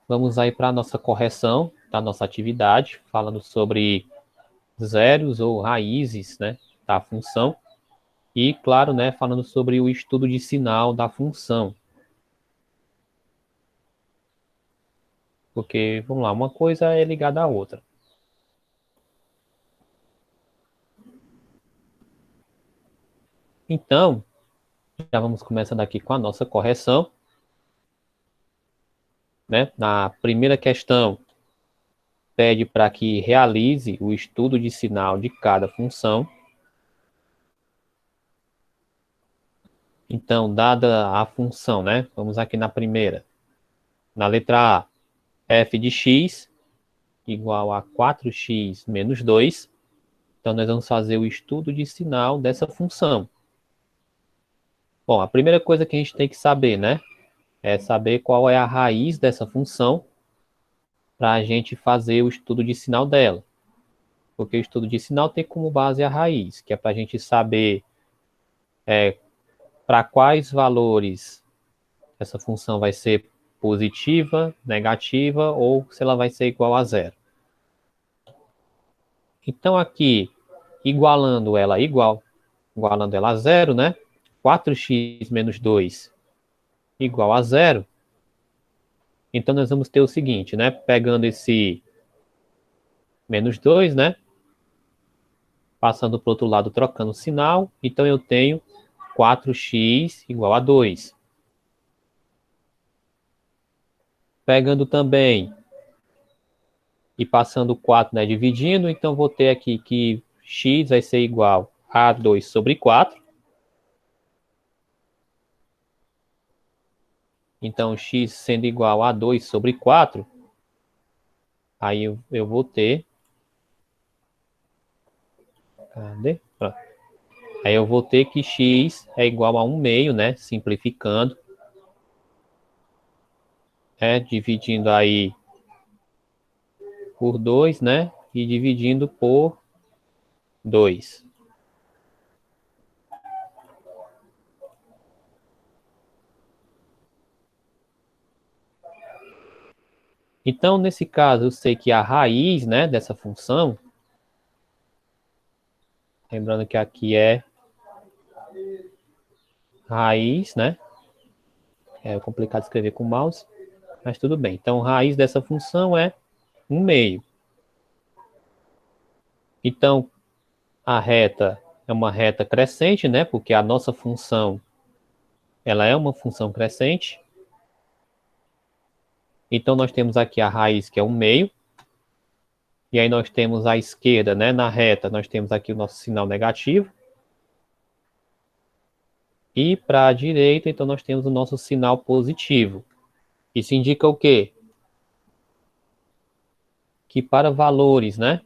Vamos aí para a nossa correção da nossa atividade, falando sobre zeros ou raízes, né, da função. E, claro, né, falando sobre o estudo de sinal da função. Porque, vamos lá, uma coisa é ligada à outra. Então, já vamos começando aqui com a nossa correção. Né? Na primeira questão, pede para que realize o estudo de sinal de cada função. Então, dada a função, né? Vamos aqui na primeira. Na letra A, f de x igual a 4x menos 2. Então, nós vamos fazer o estudo de sinal dessa função. Bom, a primeira coisa que a gente tem que saber, né? É saber qual é a raiz dessa função para a gente fazer o estudo de sinal dela. Porque o estudo de sinal tem como base a raiz, que é para a gente saber para quais valores essa função vai ser positiva, negativa ou se ela vai ser igual a zero. Então aqui, igualando ela a zero, né? 4x menos 2 igual a zero. Então nós vamos ter o seguinte, né? Pegando esse menos 2, né? Passando para o outro lado, trocando o sinal. Então eu tenho 4x igual a 2. Pegando também e passando 4, né, dividindo, então vou ter aqui que x vai ser igual a 2 sobre 4. Então, x sendo igual a 2 sobre 4, aí eu vou ter... Cadê? Pronto. Aí eu vou ter que x é igual a 1 meio, né? Simplificando. Dividindo aí por 2, né? E dividindo por 2. Então, nesse caso, eu sei que a raiz, né, dessa função, lembrando que aqui é raiz, né? É complicado escrever com mouse, mas tudo bem. Então, raiz dessa função é 1 meio. Então, a reta é uma reta crescente, né? Porque a nossa função, ela é uma função crescente. Então, nós temos aqui a raiz, que é 1 meio. E aí nós temos à esquerda, né? Na reta, nós temos aqui o nosso sinal negativo. E para a direita, então, nós temos o nosso sinal positivo. Isso indica o quê? Que para valores, né?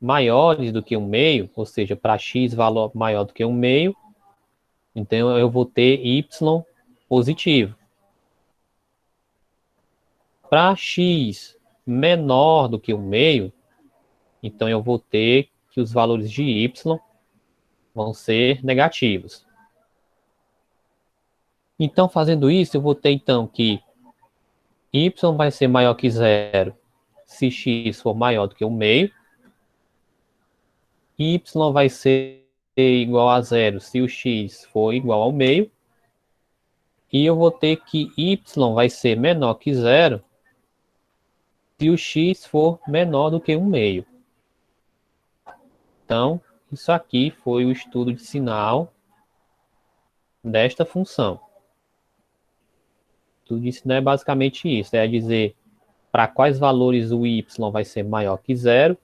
Maiores do que 1 meio, ou seja, para x valor maior do que 1 meio, então eu vou ter y positivo. Para x menor do que 1 meio, então eu vou ter que os valores de y vão ser negativos. Então, fazendo isso, eu vou ter então que y vai ser maior que zero se x for maior do que 1 meio, y vai ser igual a zero se o x for igual ao meio, e eu vou ter que y vai ser menor que zero se o x for menor do que 1 meio. Então, isso aqui foi o estudo de sinal desta função. Tudo isso não é basicamente isso, é dizer para quais valores o y vai ser maior que zero,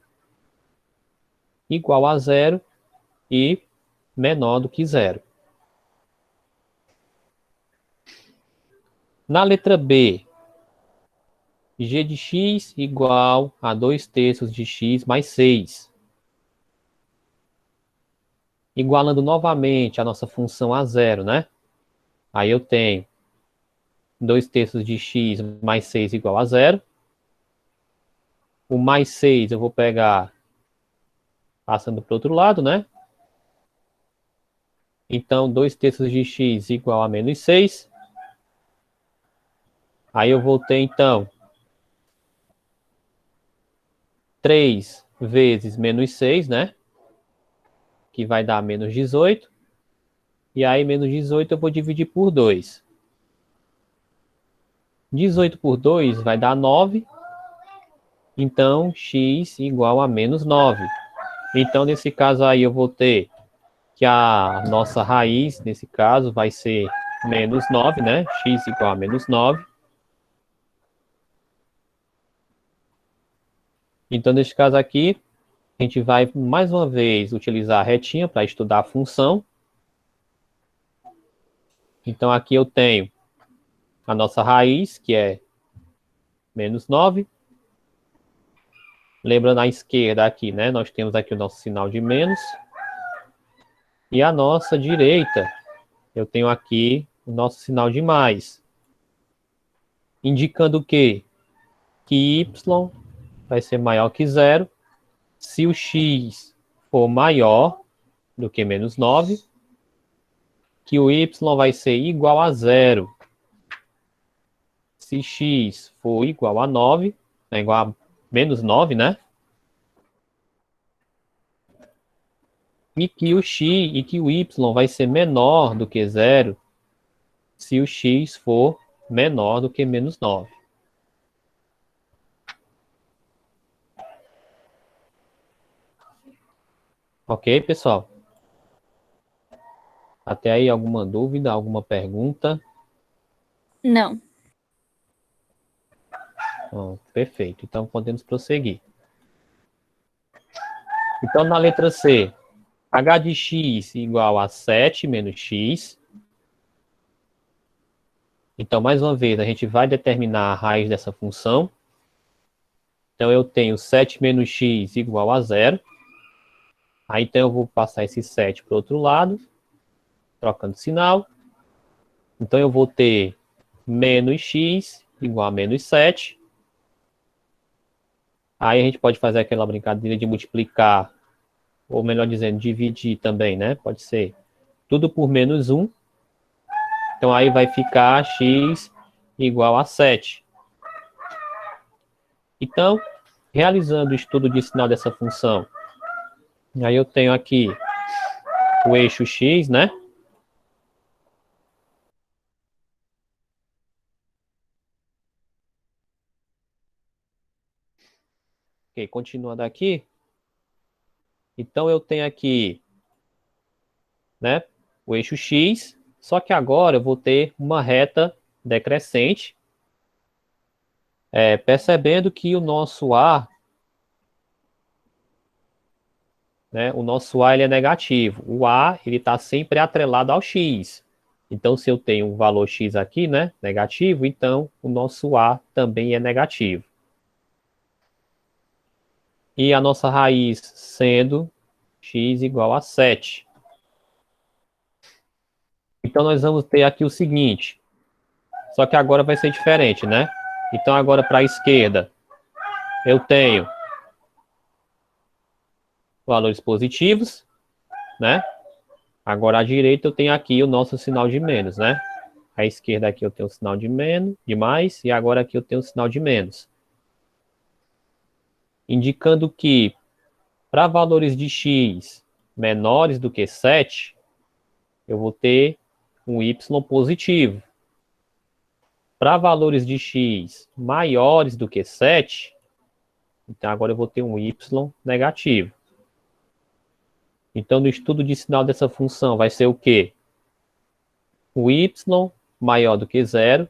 igual a zero e menor do que zero. Na letra B, g de x igual a 2/3 de x mais 6. Igualando novamente a nossa função a zero, né? Aí eu tenho 2/3 de x mais 6 igual a zero. O mais 6 eu vou pegar passando para o outro lado, né? Então, 2/3 de x igual a menos 6. Aí eu vou ter, então, 3 vezes menos 6, né? Que vai dar menos 18. E aí, menos 18 eu vou dividir por 2. 18 por 2 vai dar 9. Então, x igual a menos 9. Então, nesse caso aí, eu vou ter que a nossa raiz, nesse caso, vai ser menos 9, né? X igual a menos 9. Então, nesse caso aqui, a gente vai, mais uma vez, utilizar a retinha para estudar a função. Então, aqui eu tenho a nossa raiz, que é menos 9. Lembrando à esquerda aqui, né? Nós temos aqui o nosso sinal de menos. E à nossa direita, eu tenho aqui o nosso sinal de mais. Indicando o quê? Que y vai ser maior que zero se o x for maior do que menos 9, que o y vai ser igual a zero se x for igual a 9, é igual a menos 9, né? E que o y vai ser menor do que zero se o x for menor do que menos 9. Ok, pessoal? Até aí alguma dúvida, alguma pergunta? Não. Perfeito, então podemos prosseguir. Então, na letra C, h de x igual a 7 menos x. Então, mais uma vez, a gente vai determinar a raiz dessa função. Então, eu tenho 7 menos x igual a zero. Aí, então, eu vou passar esse 7 para o outro lado, trocando sinal. Então, eu vou ter menos x igual a menos 7. Aí, a gente pode fazer aquela brincadeira de multiplicar, ou melhor dizendo, dividir também, né? Pode ser tudo por menos 1. Então, aí vai ficar x igual a 7. Então, realizando o estudo de sinal dessa função, aí eu tenho aqui o eixo x, né? Ok, continuando aqui. Então, eu tenho aqui, né, o eixo x, só que agora eu vou ter uma reta decrescente, percebendo que o nosso a, né, o nosso a ele é negativo. O a ele está sempre atrelado ao x. Então, se eu tenho um valor x aqui, né, negativo, então o nosso a também é negativo. E a nossa raiz sendo x igual a 7. Então, nós vamos ter aqui o seguinte, só que agora vai ser diferente, né? Então, agora para a esquerda, eu tenho valores positivos, né? Agora à direita eu tenho aqui o nosso sinal de menos, né? À esquerda aqui eu tenho o sinal de menos, de mais, e agora aqui eu tenho o sinal de menos. Indicando que para valores de x menores do que 7, eu vou ter um y positivo. Para valores de x maiores do que 7, então agora eu vou ter um y negativo. Então, no estudo de sinal dessa função, vai ser o quê? O y maior do que zero,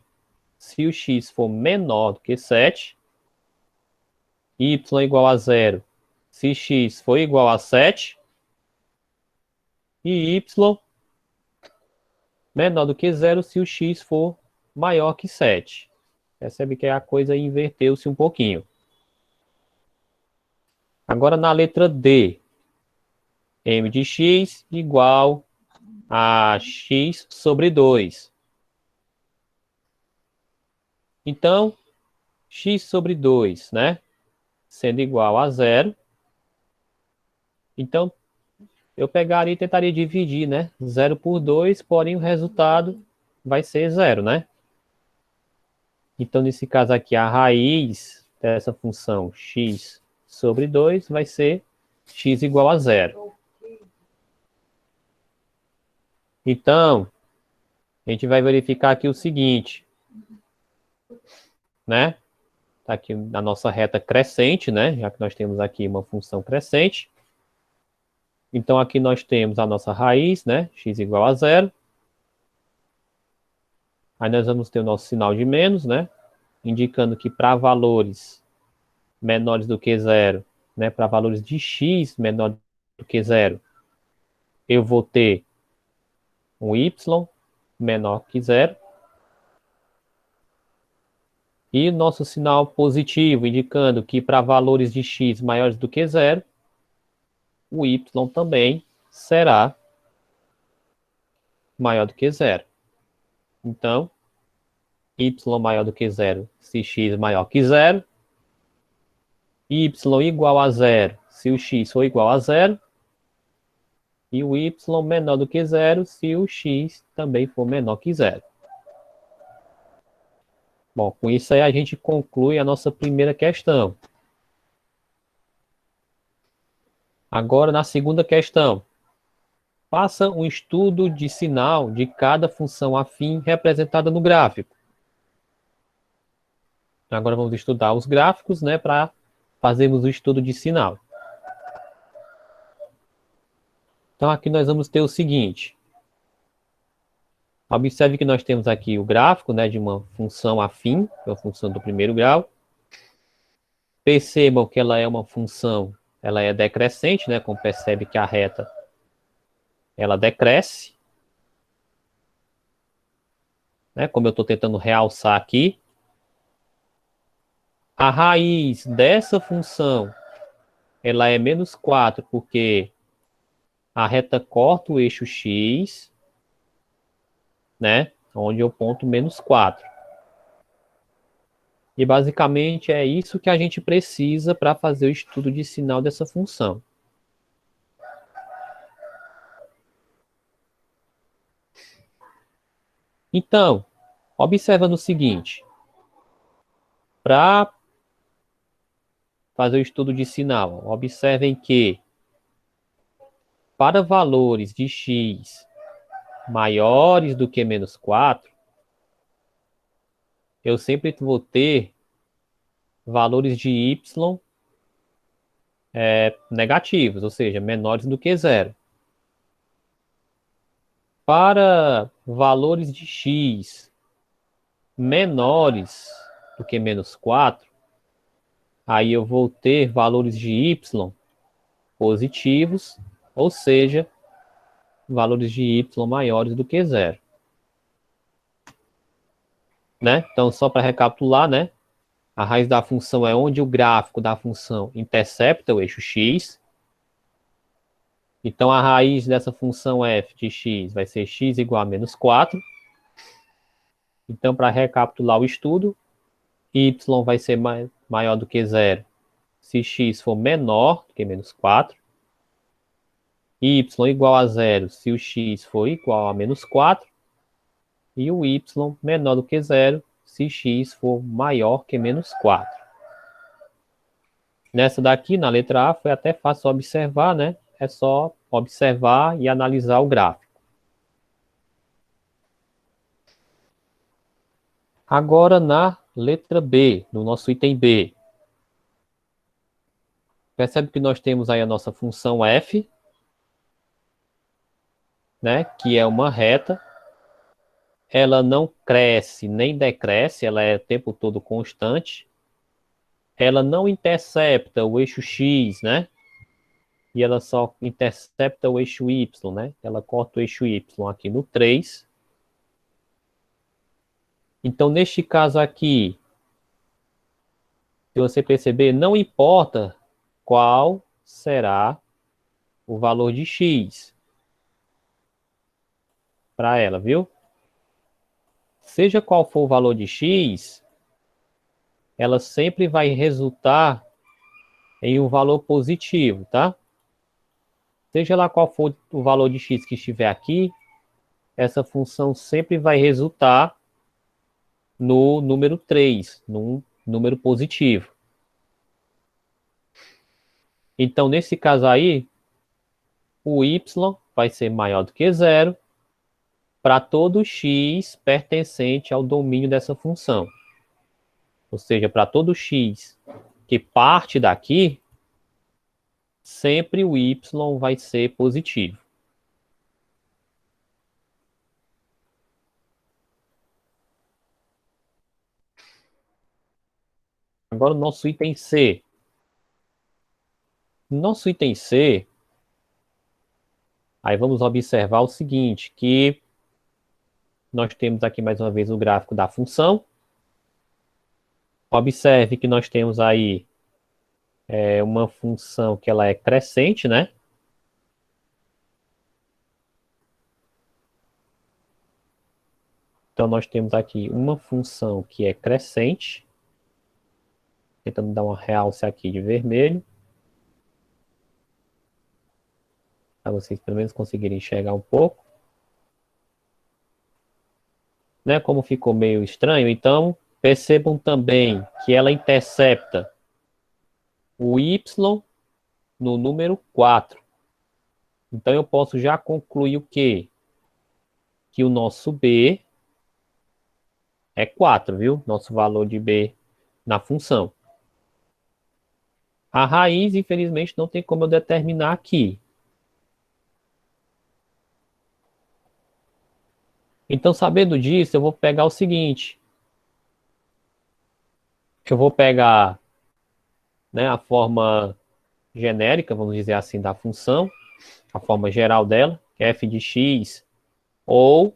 se o x for menor do que 7, y igual a zero, se x for igual a 7, e y menor do que zero, se o x for maior que 7. Percebe que a coisa inverteu-se um pouquinho. Agora, na letra D, m de x igual a x sobre 2. Então, x sobre 2, né? Sendo igual a zero. Então, eu pegaria e tentaria dividir, né? 0 por 2, porém o resultado vai ser zero, né? Então, nesse caso aqui, a raiz dessa função x sobre 2 vai ser x igual a zero. Então, a gente vai verificar aqui o seguinte, né? Está aqui na nossa reta crescente, né? Já que nós temos aqui uma função crescente. Então, aqui nós temos a nossa raiz, né? X igual a zero. Aí nós vamos ter o nosso sinal de menos, né? Indicando que para valores menores do que zero, né? Para valores de x menor do que zero, eu vou ter um y menor que zero. E nosso sinal positivo, indicando que para valores de x maiores do que zero, o y também será maior do que zero. Então, y maior do que zero se x maior que zero, y igual a zero se o x for igual a zero, e o y menor do que zero se o x também for menor que zero. Bom, com isso aí a gente conclui a nossa primeira questão. Agora, na segunda questão, faça um estudo de sinal de cada função afim representada no gráfico. Agora vamos estudar os gráficos, né, para fazermos o estudo de sinal. Então, aqui nós vamos ter o seguinte. Observe que nós temos aqui o gráfico, né, de uma função afim, que é a função do primeiro grau. Percebam que ela é uma função, ela é decrescente, né, como percebe que a reta, ela decresce. Né, como eu estou tentando realçar aqui. A raiz dessa função, ela é menos 4, porque a reta corta o eixo x, né, onde eu ponto menos 4. E basicamente é isso que a gente precisa para fazer o estudo de sinal dessa função. Então, observando o seguinte. Para fazer o estudo de sinal, observem que para valores de x maiores do que menos 4, eu sempre vou ter valores de y negativos, ou seja, menores do que zero. Para valores de x menores do que menos 4, aí eu vou ter valores de y positivos, ou seja, valores de y maiores do que zero. Né? Então, só para recapitular, né? A raiz da função é onde o gráfico da função intercepta o eixo x. Então, a raiz dessa função f de x vai ser x igual a menos 4. Então, para recapitular o estudo, y vai ser maior do que zero se x for menor do que menos 4. Y igual a zero se o x for igual a menos 4. E o y menor do que zero se x for maior que menos 4. Nessa daqui, na letra A, foi até fácil observar, né? É só observar e analisar o gráfico. Agora, na letra B, no nosso item B. Percebe que nós temos aí a nossa função f, né? Que é uma reta. Ela não cresce nem decresce, ela é o tempo todo constante. Ela não intercepta o eixo x, né? E ela só intercepta o eixo y, né? Ela corta o eixo y aqui no 3. Então, neste caso aqui, se você perceber, não importa qual será o valor de x para ela, viu? Seja qual for o valor de x, ela sempre vai resultar em um valor positivo, tá? Seja lá qual for o valor de x que estiver aqui, essa função sempre vai resultar no número 3, num número positivo. Então, nesse caso aí, o y vai ser maior do que zero para todo x pertencente ao domínio dessa função. Ou seja, para todo x que parte daqui, sempre o y vai ser positivo. Agora o nosso item C. No nosso item C, aí vamos observar o seguinte, que nós temos aqui mais uma vez o gráfico da função. Observe que nós temos aí uma função que ela é crescente, né? Então, nós temos aqui uma função que é crescente. Tentando dar uma realce aqui de vermelho. Para vocês pelo menos conseguirem enxergar um pouco. Né? Como ficou meio estranho, então percebam também que ela intercepta o y no número 4. Então, eu posso já concluir o quê? Que o nosso B é 4, viu? Nosso valor de B na função. A raiz, infelizmente, não tem como eu determinar aqui. Então, sabendo disso, eu vou pegar o seguinte. Eu vou pegar, né, a forma genérica, vamos dizer assim, da função, a forma geral dela, que é f de x ou,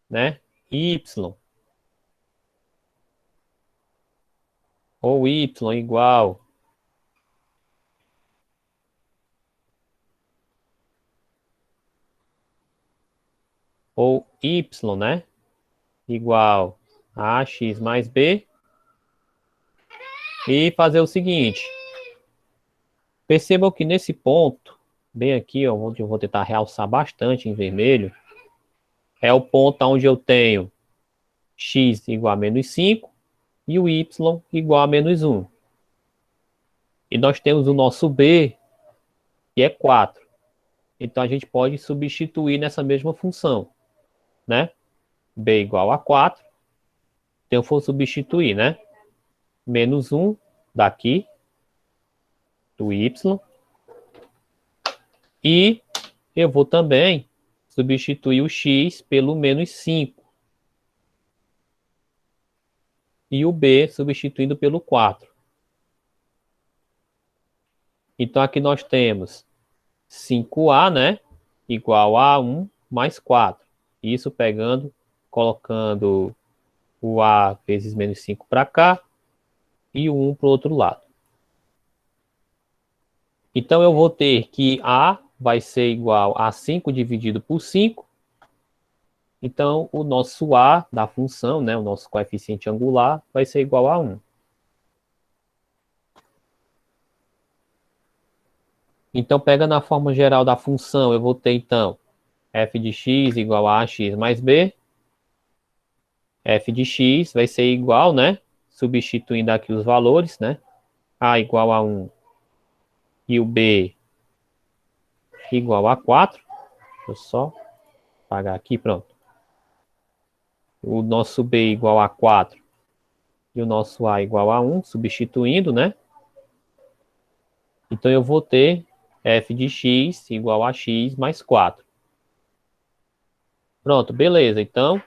né, y, ou y igual ou y, né, igual a ax mais b, e fazer o seguinte. Percebam que nesse ponto, bem aqui, ó, onde eu vou tentar realçar bastante em vermelho, é o ponto onde eu tenho x igual a menos 5 e o y igual a menos 1. E nós temos o nosso b, que é 4. Então, a gente pode substituir nessa mesma função, né? B igual a 4. Então, eu vou substituir, né? Menos 1 daqui, do y. E eu vou também substituir o x pelo menos 5. E o b substituindo pelo 4. Então, aqui nós temos 5a, né? Igual a 1 mais 4. Isso pegando, colocando o a vezes menos 5 para cá e o 1 para o outro lado. Então, eu vou ter que a vai ser igual a 5 dividido por 5. Então, o nosso a da função, né, o nosso coeficiente angular, vai ser igual a 1. Então, pegando a forma geral da função, eu vou ter, então, f de x igual a ax mais b. F de x vai ser igual, né? Substituindo aqui os valores, né? A igual a 1 e o b igual a 4. Deixa eu só apagar aqui, pronto. O nosso b igual a 4 e o nosso a igual a 1, substituindo, né? Então, eu vou ter f de x igual a x mais 4. Pronto, beleza. Então,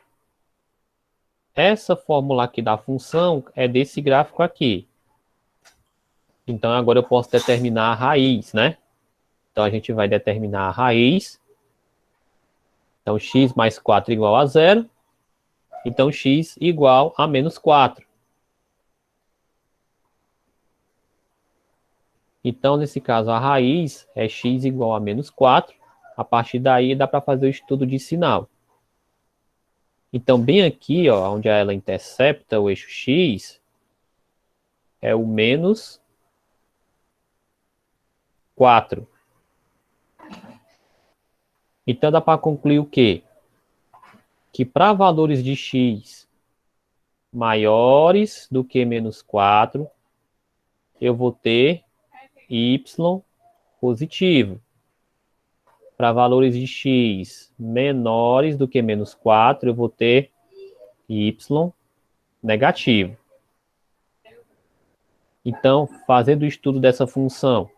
essa fórmula aqui da função é desse gráfico aqui. Então, agora eu posso determinar a raiz, né? Então, a gente vai determinar a raiz. Então, x mais 4 igual a 0. Então, x igual a menos 4. Então, nesse caso, a raiz é x igual a menos 4. A partir daí, dá para fazer o estudo de sinal. Então, bem aqui, ó, onde ela intercepta o eixo x, é o menos 4. Então, dá para concluir o quê? Que para valores de x maiores do que menos 4, eu vou ter y positivo. Para valores de x menores do que menos 4, eu vou ter y negativo. Então, fazendo o estudo dessa função,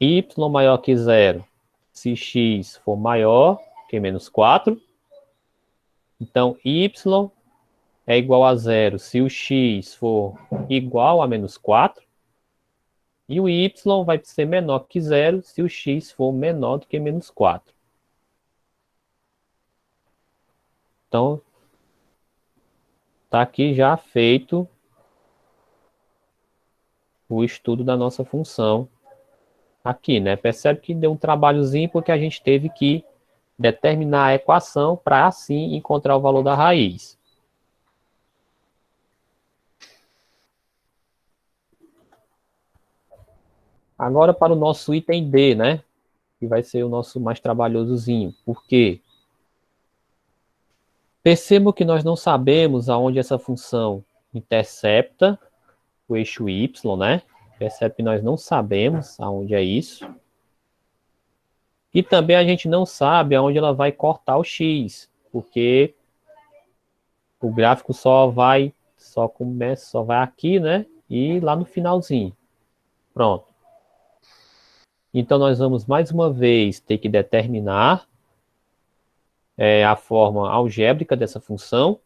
y maior que zero, se x for maior que menos 4, então y é igual a zero se o x for igual a menos 4, e o y vai ser menor que zero se o x for menor do que menos 4. Então, está aqui já feito o estudo da nossa função aqui, né? Percebe que deu um trabalhozinho porque a gente teve que determinar a equação para assim encontrar o valor da raiz. Agora para o nosso item D, né? Que vai ser o nosso mais trabalhosozinho. Por quê? Percebo que nós não sabemos aonde essa função intercepta o eixo y, né? Percebe que nós não sabemos aonde é isso. E também a gente não sabe aonde ela vai cortar o x, porque o gráfico só vai aqui, né? E lá no finalzinho. Pronto. Então nós vamos mais uma vez ter que determinar a forma algébrica dessa função.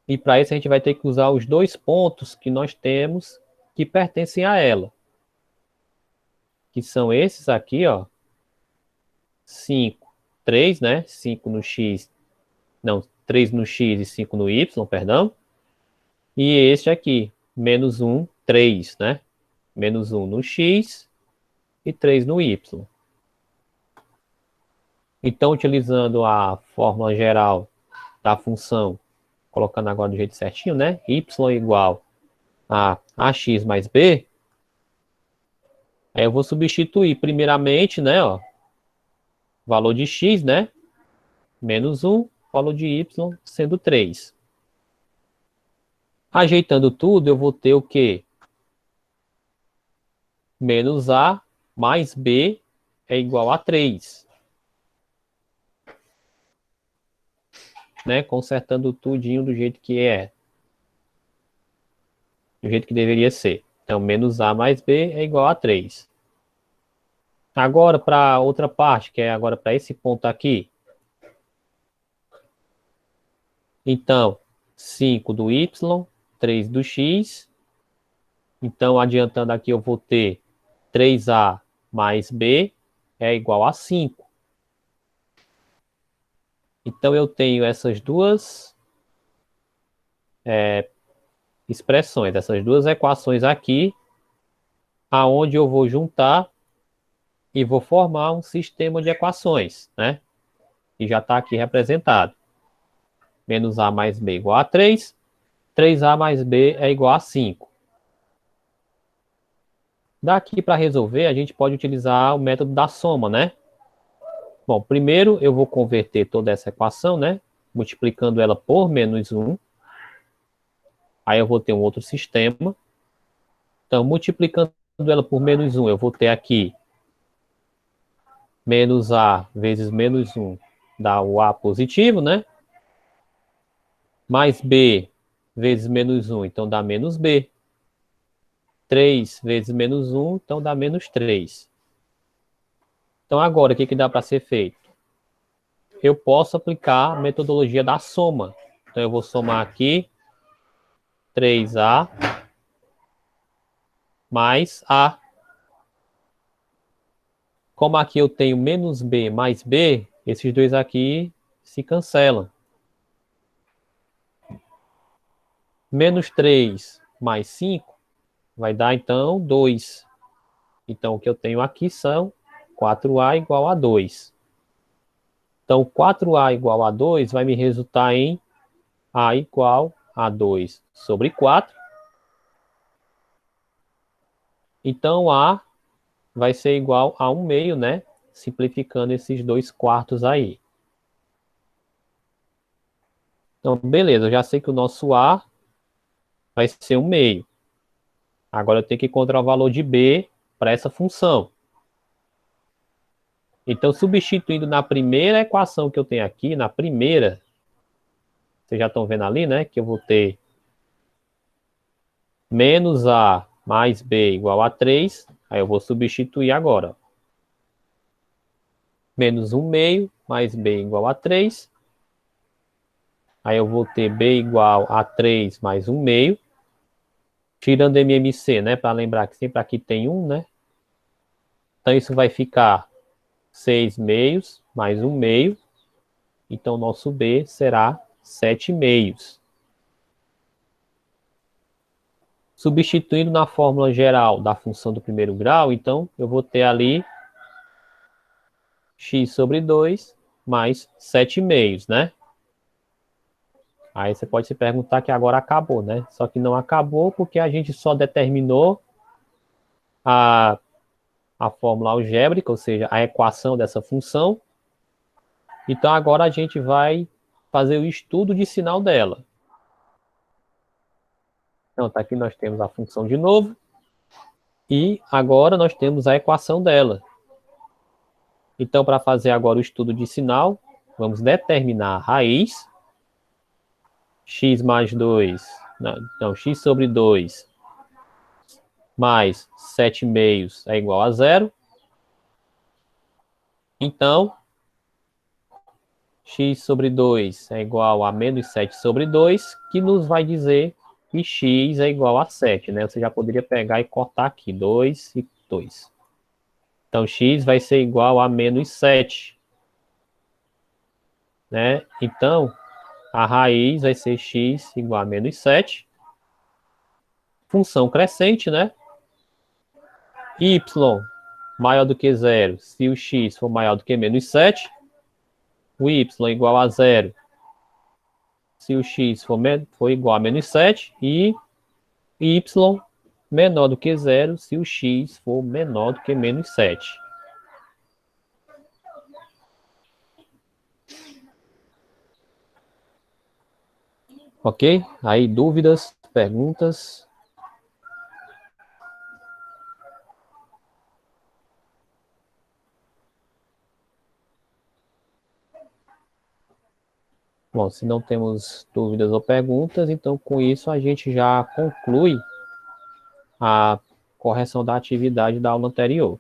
E para isso a gente vai ter que usar os dois pontos que nós temos que pertencem a ela. Que são esses aqui, ó. 5, 3, né? 5 no x, não, 3 no x e 5 no y, perdão. E este aqui, menos 1, 3, né? Menos 1 no x e 3 no y. Então, utilizando a fórmula geral da função, colocando agora do jeito certinho, né? Y igual a ax mais b. Aí eu vou substituir primeiramente, né? Ó, valor de x, né? Menos 1, valor de y sendo 3. Ajeitando tudo, eu vou ter o quê? Menos a mais b é igual a 3. Né? Consertando tudinho do jeito que é. Do jeito que deveria ser. Então, menos a mais b é igual a 3. Agora, para outra parte, que é agora para esse ponto aqui. Então, 5 do y, 3 do x. Então, adiantando aqui, eu vou ter 3a mais b é igual a 5. Então, eu tenho essas duas expressões, essas duas equações aqui, aonde eu vou juntar e vou formar um sistema de equações, né? E já está aqui representado. Menos a mais b igual a 3. 3a mais b é igual a 5. Daqui para resolver, a gente pode utilizar o método da soma, né? Bom, primeiro eu vou converter toda essa equação, né? Multiplicando ela por menos 1. Aí eu vou ter um outro sistema. Então, multiplicando ela por menos 1, eu vou ter aqui menos a vezes menos 1 dá o a positivo, né? Mais b vezes menos 1, então dá menos b. 3 vezes menos 1, então dá menos 3. Então agora, o que dá para ser feito? Eu posso aplicar a metodologia da soma. Então eu vou somar aqui 3a mais a. Como aqui eu tenho menos b mais b, esses dois aqui se cancelam. Menos 3 mais 5 vai dar, então, 2. Então, o que eu tenho aqui são 4a igual a 2. Então, 4a igual a 2 vai me resultar em a igual a 2 sobre 4. Então, a vai ser igual a 1 meio, né? Simplificando esses 2 quartos aí. Então, beleza, eu já sei que o nosso A vai ser 1/2. Agora eu tenho que encontrar o valor de B para essa função. Então, substituindo na primeira equação que eu tenho aqui, na primeira, vocês já estão vendo ali, né? Que eu vou ter menos A mais B igual a 3. Aí eu vou substituir agora. Menos 1/2 mais B igual a 3. Aí eu vou ter B igual a 3 mais 1/2. Tirando MMC, né? Para lembrar que sempre aqui tem 1, né? Então isso vai ficar 6/2 mais 1/2. Então nosso B será 7/2. Substituindo na fórmula geral da função do primeiro grau, então eu vou ter ali x sobre 2 mais 7/2, né? Aí você pode se perguntar que agora acabou, né? Só que não acabou porque a gente só determinou a fórmula algébrica, ou seja, a equação dessa função. Então agora a gente vai fazer o estudo de sinal dela. Então tá aqui nós temos a função de novo. E agora nós temos a equação dela. Então, para fazer agora o estudo de sinal, vamos determinar a raiz. X mais 2, não, x sobre 2 mais 7/2 é igual a 0. Então, x sobre 2 é igual a menos 7 sobre 2, que nos vai dizer que x é igual a 7, né? Você já poderia pegar e cortar aqui, 2 e 2. Então, x vai ser igual a menos 7. Né? Então, a raiz vai ser x igual a menos 7. Função crescente, né? Y maior do que 0, se o x for maior do que menos 7. O y igual a 0, se o x for igual a menos 7. E y menor do que 0, se o x for menor do que menos 7. Ok? Aí, dúvidas, perguntas? Bom, se não temos dúvidas ou perguntas, então com isso a gente já conclui a correção da atividade da aula anterior.